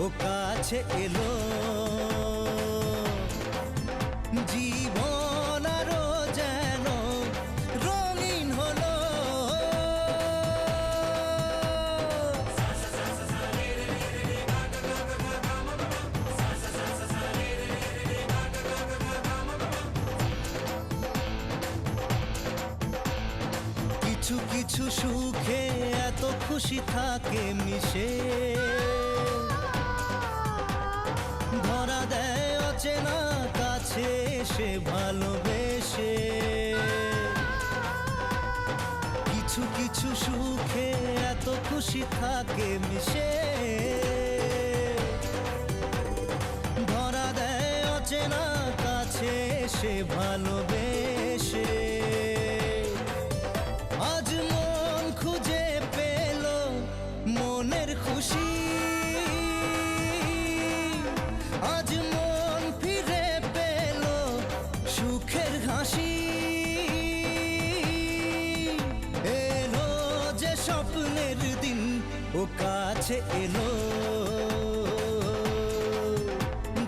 ও কাছে এলো, জীবন আরো যেন রঙিন হলো। কিছু কিছু সুখে এত খুশি থাকে মিশে, ধরা দেয় অচেনা কাছে এসে ভালোবেসে। কিছু কিছু সুখে এত খুশি থাকে মিশে, ধরা দেয় অচেনা কাছে এসে ভালোবেসে। আজ মন খুঁজে পেল মনের খুশি, আজ মন ফিরে পেল সুখের হাসি। এলো যে স্বপ্নের দিন, ও কাছে এলো,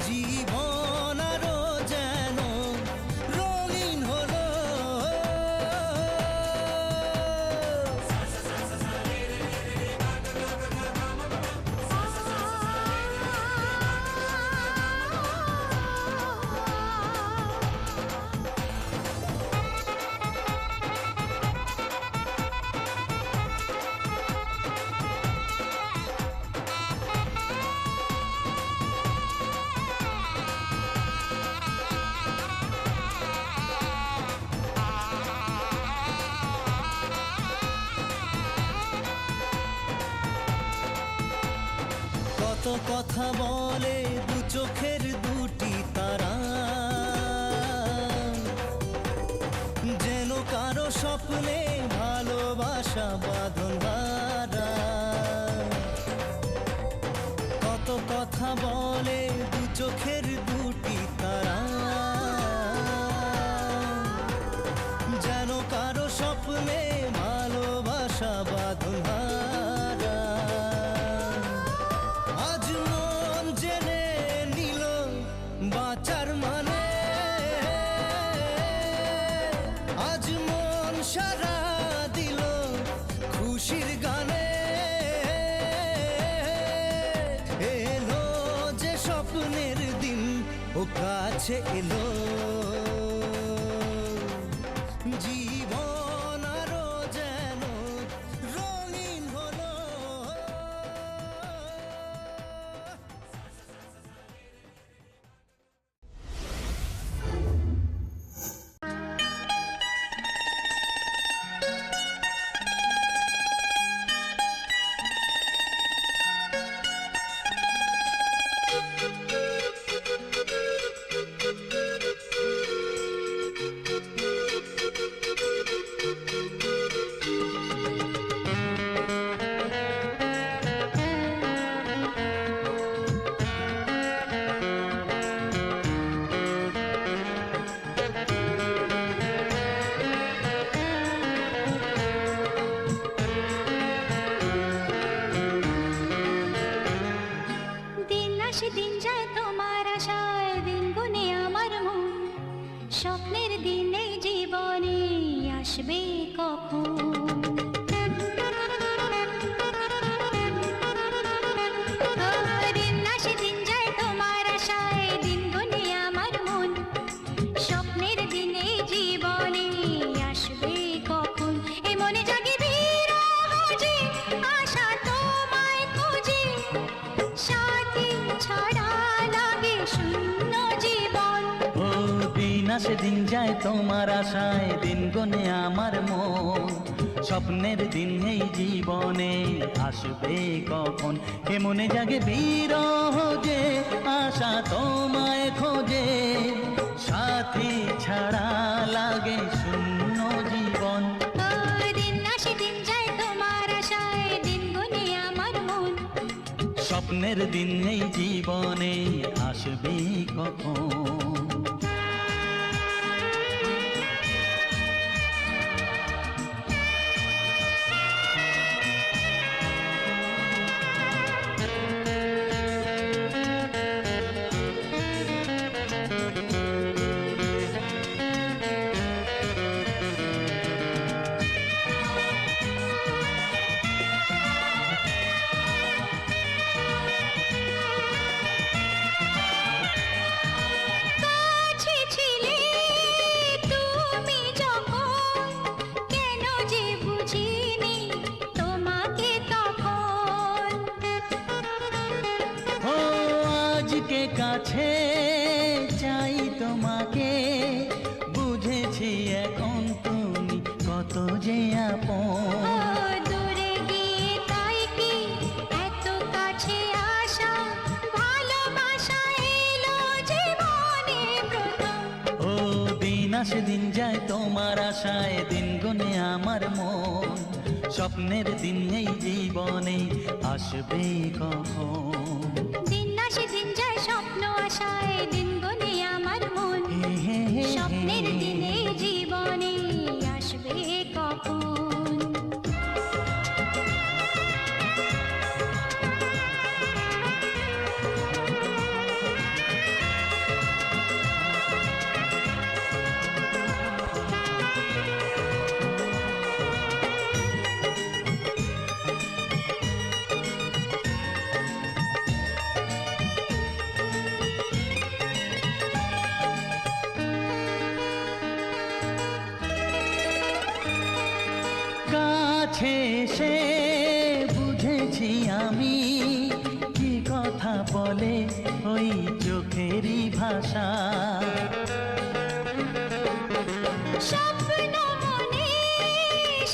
জীবন আরো যেন রঙিন হলো। কত কথা বলে দু চোখের দুটি তারা, যেন কারো স্বপ্নে ভালোবাসা বাঁধন হারা। কত কথা বলে দু চোখের দুটি তারা, যেন কারো স্বপ্নে ভালোবাসা বাঁধন হারা। আজ মন জেনে নিল বাঁচার মানে, আজ মন সারা দিল খুশির গানে। এলো যে স্বপ্নের দিন, ও কাছে এলো, জীবন আরো যেন রঙিন হলো। দিন যায় তোমার আশায়, দিন গুনে আমার মন, স্বপ্নের দিন এই জীবনে আসবে কখন? দিন আসে দিন যায় তোমার আশায়, দিন গুনে আমার মন, স্বপ্নের দিন এই জীবনে আসবে কখন? এ মনে জাগে বিরহ যে আশা তোমায় খোঁজে, সাথী ছাড়া লাগে শূন্য জীবন। ও দিন আসে দিন যায় তোমার আশায়, দিন গনে আমার মন, স্বপ্নের দিন এই জীবনে আসবে কখন? কে মনে জাগে বিরহ যে আশা তোমায় খোঁজে, সাথী ছাড়া লাগে শূন্য জীবন। দিন আসে দিন যায় তোমার আশায়, দিন গুনে আমার মন, স্বপ্নের দিন এই জীবনে আসবে কখন? কাছে চাই তোমাকে, বুঝেছি এখন তুমি কত যে আপন। দূরে গিয়ে তাই কি এত কাছে আসা, ভালোবাসা এলো জীবনে প্রথম। ও দিন আসে দিন যায় তোমার আশায়, দিন গুনে আমার মন, স্বপ্নের দিন এই জীবনে আসবে কখন। দিন আসে দিন যায় স্বপ্ন আশায়, দিন গুনে আমার মন, স্বপ্নের দিনে জীবনে আসবে কখন। কাছে এসে বুঝেছি আমি কি কথা বলে ওই চোখেরই ভাষা। স্বপ্ন মনে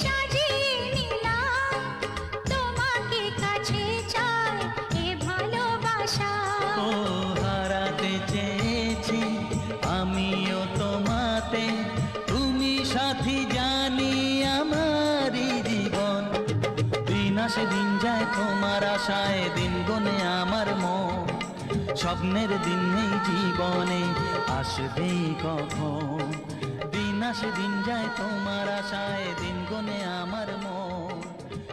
সাজিয়ে নিলাম, তোমাকে কাছে চাই এ ভালোবাসা। ও হারাতে চেয়েছি আমিও তোমাতে, তুমি সাথী জানি আমারই জীবন। দিন আসে দিন যায় তোমার আশায়, দিন গুনে আমার মন, স্বপ্নের দিন এই জীবনে আসবে কখন। দিন আসে দিন যায় তোমার আশায়, দিন গুনে আমার মন,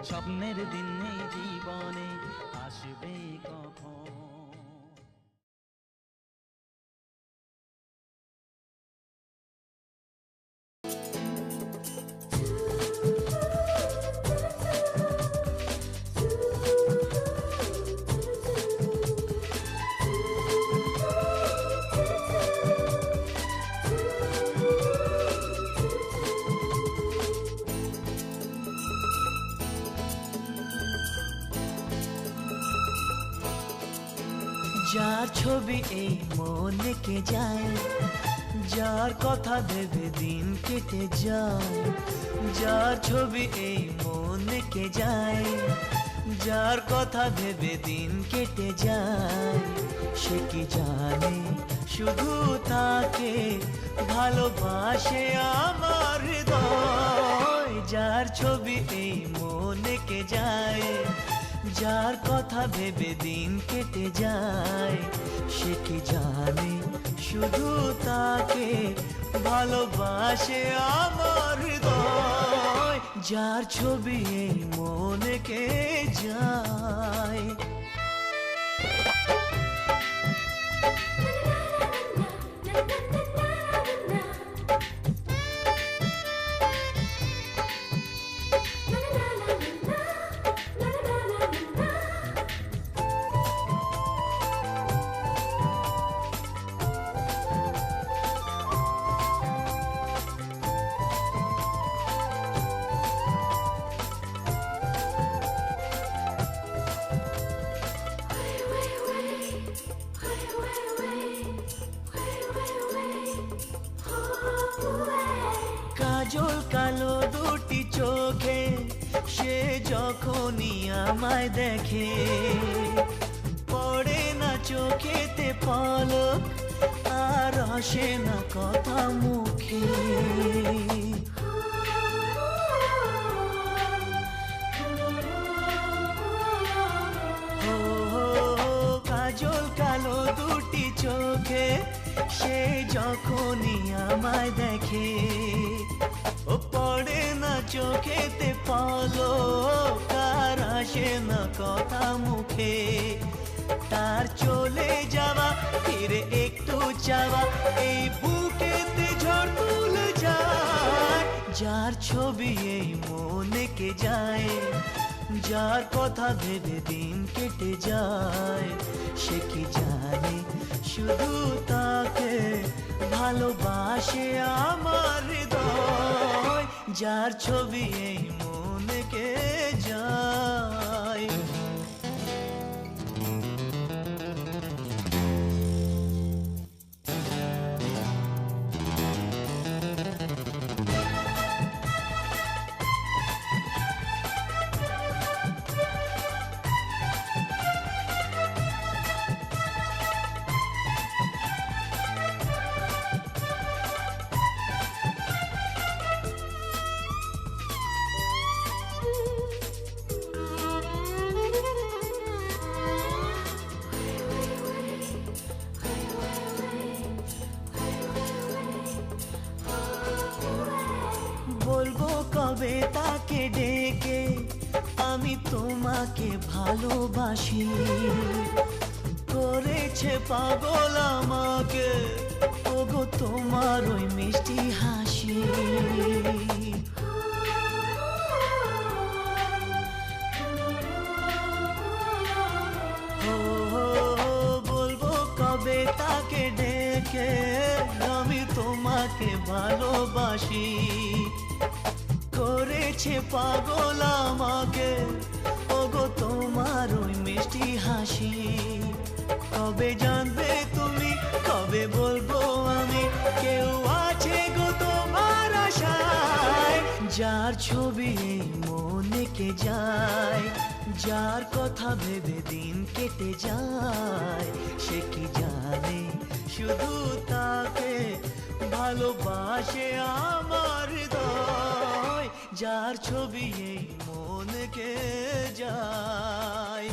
স্বপ্নের দিন এই জীবনে আসবে কখন। যার ছবি এই মনে কে যায়, যার কথা ভেবে দিন কেটে যায়। যার ছবি এই মনে কে যায়, যার কথা ভেবে দিন কেটে যায়। সে কি জানে শুধু তাকে ভালোবাসে আমার হৃদয়। যার ছবি এই মনে কে যায়, যার কথা ভেবে দিন কেটে যায়। সে কি জানে শুধু তাকে ভালোবাসে আমার হৃদয়। যার ছবি এই মনে কে যায়। কাজল কালো দুটি চোখে সে যখনই আমায় দেখে, পড়ে না চোখেতে পলক আর আসে না কথা মুখে। কাজল কালো দুটি চোখে সে যখনই আমায় দেখে, ও পড়ে না চোখেতে পলক আর আসে না কথা মুখে। তার চলে যাওয়া ফিরে একটু চাওয়া এই বুকেতে ঝড় তুলে যায়। যার ছবি এই মনে কে যায়, যার কথা ভেবে দিন কেটে যায়। সে কি জানে শুধু তাকে ভালোবাসে আমার হৃদয়। যার ছবি এই মনে কে যায়। কবে তাকে ডেকে আমি তোমাকে ভালোবাসি, করেছে পাগল আমাকে ওগো তোমার ওই মিষ্টি হাসি। বলবো কবে তাকে ডেকে আমি তোমাকে ভালোবাসি, করেছে পাগল আমাকে ওগো তোমার ওই মিষ্টি হাসি। কবে জানবে তুমি, কবে বলবো আমি, কেউ আছে গো তোমার আশায়, যার ছবি এই মনে কে যায়, যার কথা ভেবে দিন কেটে যায়, সে কি জানে শুধু তাকে ভালোবাসে আমার হৃদয়, যার ছবি এই মনে কে যায়।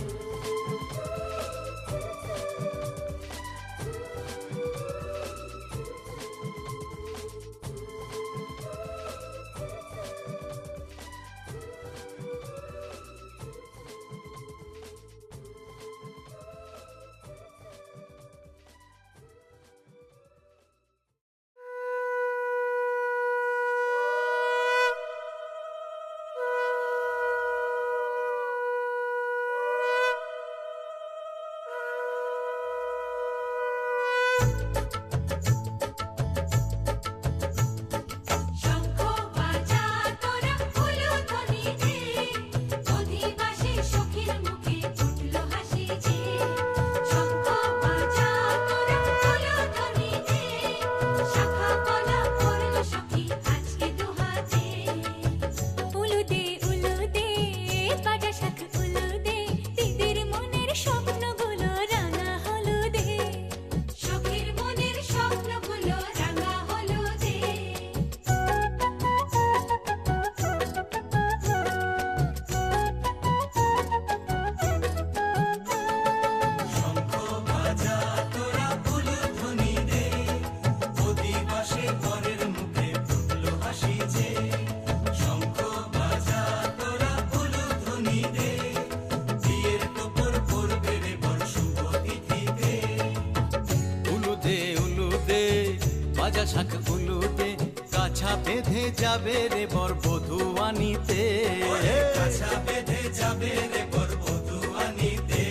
বাজা শাখ উলুদে, কাছা বেঁধে যাবে রে বর বধূ আনিতে, কাছা বেঁধে যাবে রে বর বধূ আনিতে।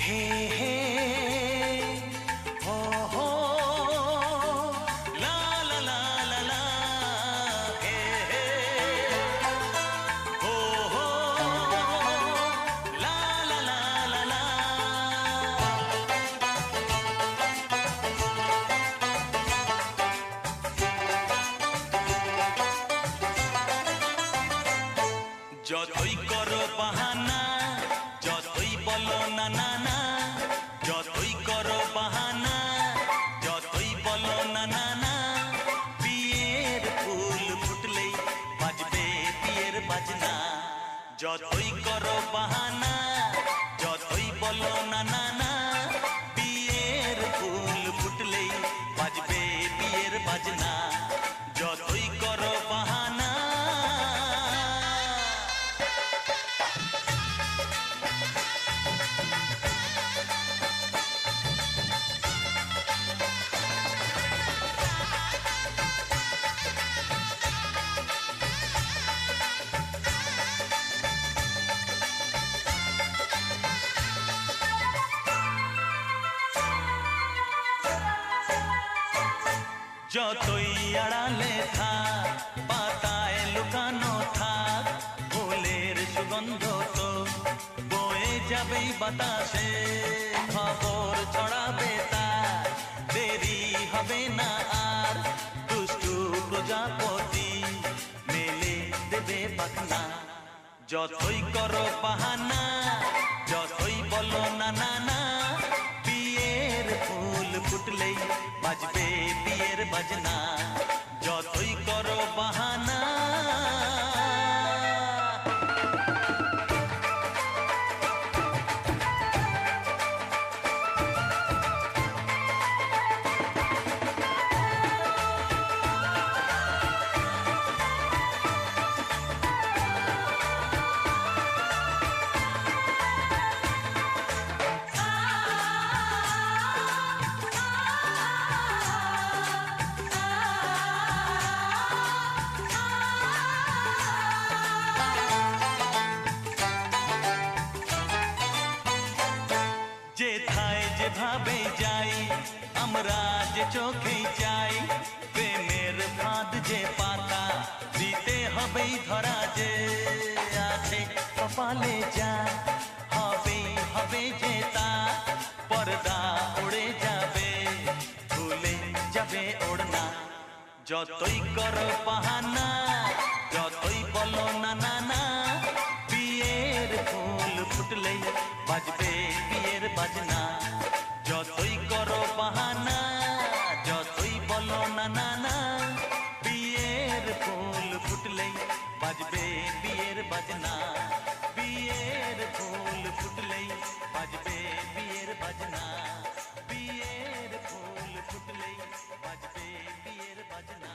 हे हे हो हो ला ला ला ला ला हे हे हो हो ला ला ला ला ला যতই করো বাহানা যতই বলো না না না যতই করো বাহানা যতই বলো না না না বিয়ের ফুল ফুটলেই বাজবে বিয়ের বাজনা যতই করো বাহানা যতই বলো না না না বিয়ের ফুল ফুটলেই বাজবে বিয়ের বাজনা যতই করো বাহানা যতই আড়ালে থাক পাতায় লুকানো থাক ফুলের সুগন্ধ তো বয়ে যাবেই বাতাসে খবর ছড়াবে তার দেরি হবে না আর দুষ্টু প্রজাপতি মেলে দেবে পাখনা যতই করো বাহানা যতই বলো না না না বিয়ের ফুল ফুটলেই বাজবে বিয়ের বাজনা যতই করো বাহানা যেথায় যেভাবে যাই আমরা যে চোখেই চাই প্রেমের ফাঁদ যে পাতা দিতে হবেই ধরা যে আছে কপালে যা হবেই হবে যে তা পর্দা উড়ে যাবে ভুলে যাবে ওড়না যতই করো বাহানা যতই বলো না না না বিয়ের ফুল ফুটলেই বাজবে বিয়ের বাজনা যতই করো বাহানা যতই বলো না না না বিয়ের ফুল ফুটলেই বাজবে বিয়ের বাজনা বিয়ের ফুল ফুটলেই বাজবে বিয়ের বাজনা বিয়ের ফুল ফুটলেই বাজবে বিয়ের বাজনা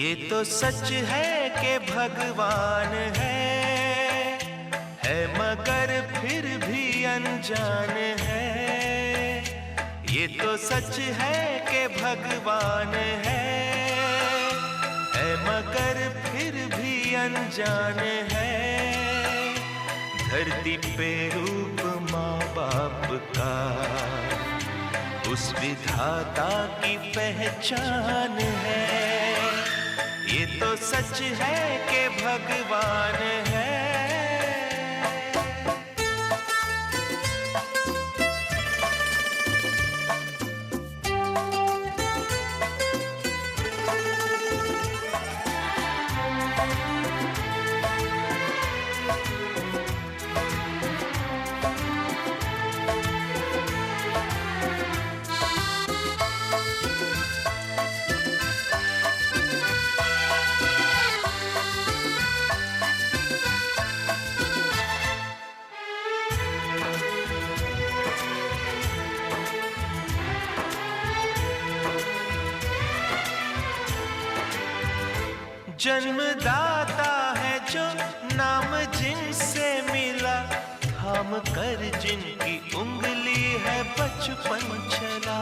ये तो सच है कि भगवान है मगर फिर भी अनजान है। ये तो सच है कि भगवान है मगर फिर भी अनजान है। धरती पे रूप माँ बाप का उस विधाता की पहचान है। ये तो सच है कि भगवान है। जन्मदाता है जो नाम जिनसे मिला, थाम कर जिनकी उंगली है बचपन चला।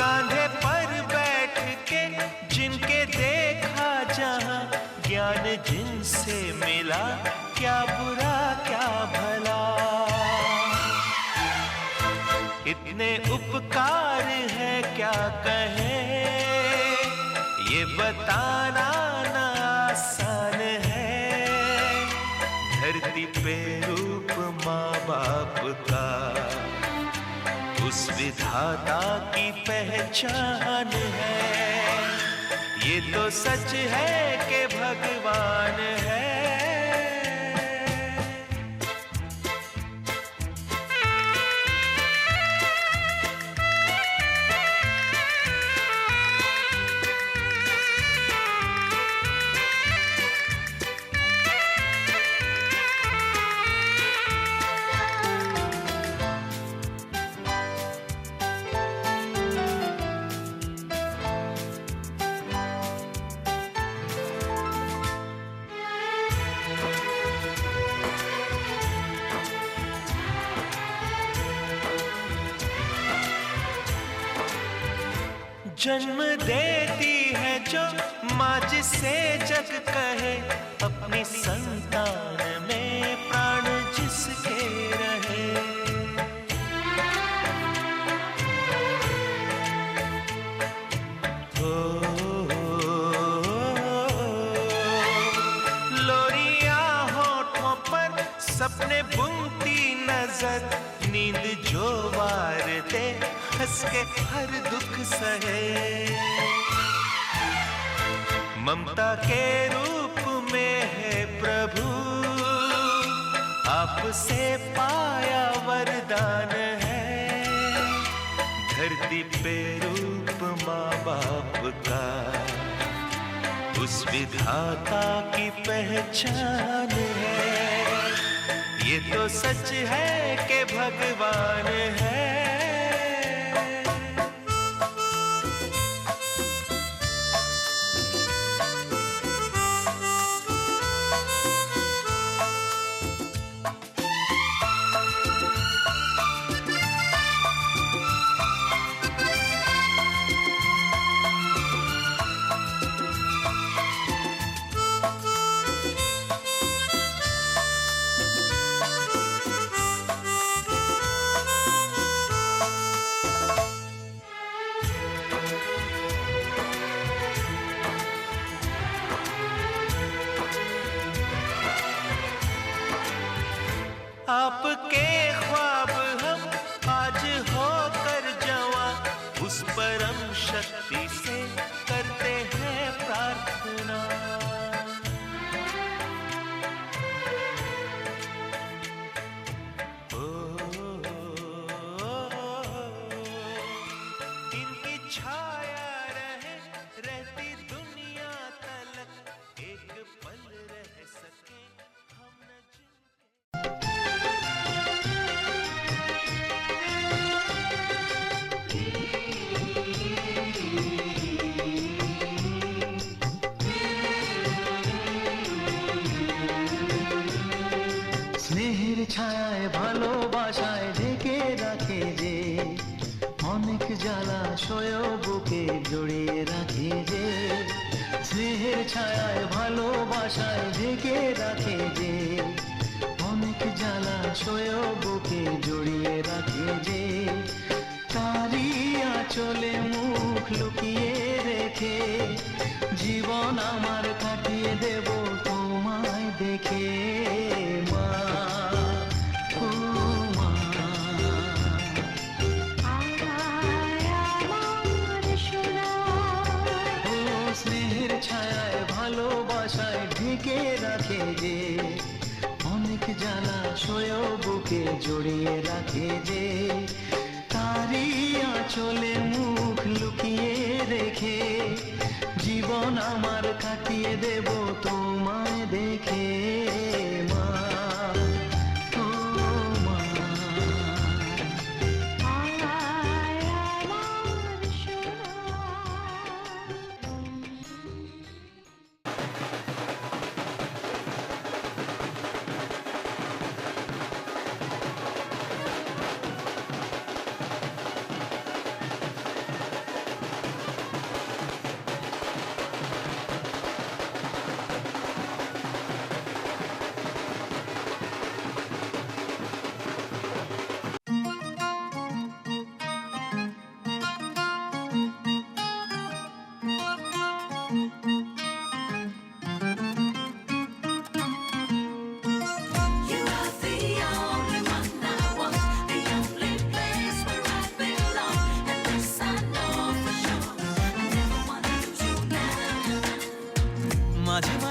कांधे पर बैठ के जिनके देखा जहां, ज्ञान जिनसे मिला, क्या बुरा क्या भला। इतने उपकार है क्या कहें, ये बताना ना आसान है। धरती पे रूप माँ बाप का, उस विधाता की पहचान है। ये तो सच है कि भगवान है। जन्म देती है जो माँ जिसे जग कहे, अपनी संतान में प्राण जिसके रहे। लोरिया होठों पर सपने बुनती नजर, नींद जो वार दे हंस के हर दुख सहे। ममता के रूप में है प्रभु, आपसे पाया वरदान है। धरती पे रूप माँ बाप का, उस विधाता की पहचान है। ये तो सच है कि भगवान है। आपके ख्वाब हम आज होकर जवां, उस परम शक्ति से करते हैं प्रार्थना। इनकी छाया रहे रहती दुनिया तलक, एक पल रह सके हम न जिनके। স্নেহের ছায়ায় ভালোবাসায় ঢেকে রাখে যে, অনেক জ্বালাশয় বুকে জড়িয়ে রাখে যে। স্নেহের ছায়ায় ভালোবাসায় ঢেকে রাখে যে, অনেক জ্বালাশয় বুকে জড়িয়ে রাখে যে। তারই আঁচলে মুখ লুকিয়ে রেখে, জীবন আমার কাটিয়ে দেব তোমায় দেখে। মা, ও মা, ও স্নেহের ছায়ায় ভালোবাসায় ঢেকে রাখে যে, অনেক জ্বালাশয় বুকে জড়িয়ে রাখে যে। তারই আঁচলে মুখ লুকিয়ে রেখে, জীবন আমার কাটিয়ে দেব তোমায় দেখে। মা, ও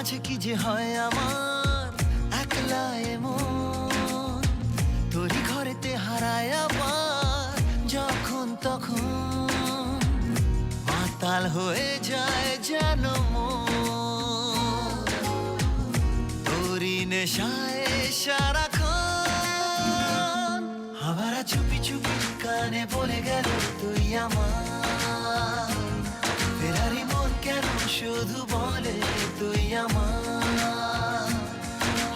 মাঝে কি যে হয় আমার একলা এমন, তোরই ঘরেতে হারায় আবার যখন তখন, মাতাল হয়ে যায় যেন মন, তোরই নেশায় সারাক্ষণ। আবার চুপি চুপি কানে বলে গেল তুই আমার, ফেরারি মন কেন শুধু বলে তুই আমার।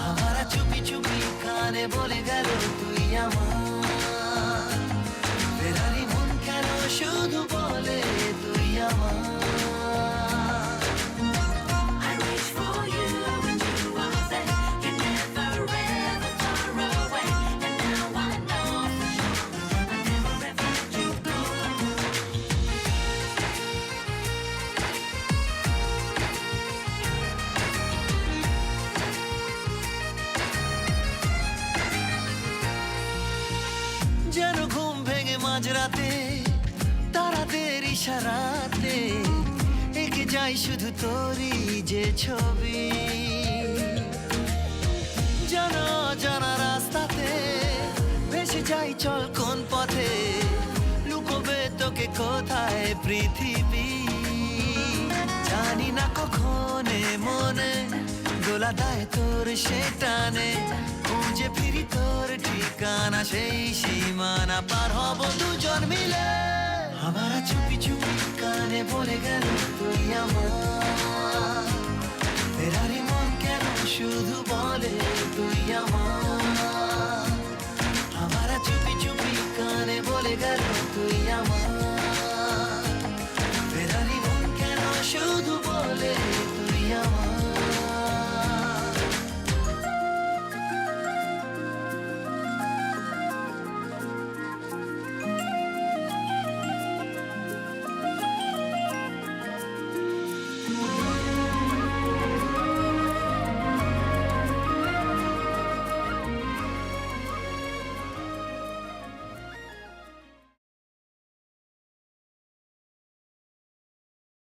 আবার চুপি চুপি কানে বলে গেল তুই আমার, ফেরারি মন কেন শুধু বলে তুই আমার। I reach for you and you are there. You're never ever far away. And now I know for sure I'll never ever let you go. যেন ঘুম ভেঙে মাঝরাতে তারাদের ইশারাতে এঁকে যাই শুধু তোরই যে ছবি। জানা জানা রাস্তাতে ভেসে যাই চল কোন পথে, লুকোবে তোকে কোথায় পৃথিবী। জানি না কখন মনে দোলা দেয় তোর সে টানে, খুঁজে ফিরি তোর ঠিকানা সেই সীমানা পার হব দুজন মিলে। আবার চুপি চুপি কানে বলে গেল তুই আমার, ফেরারি মন কেন শুধু বলে তুই আমার। আবার চুপি চুপি কানে বলে গেল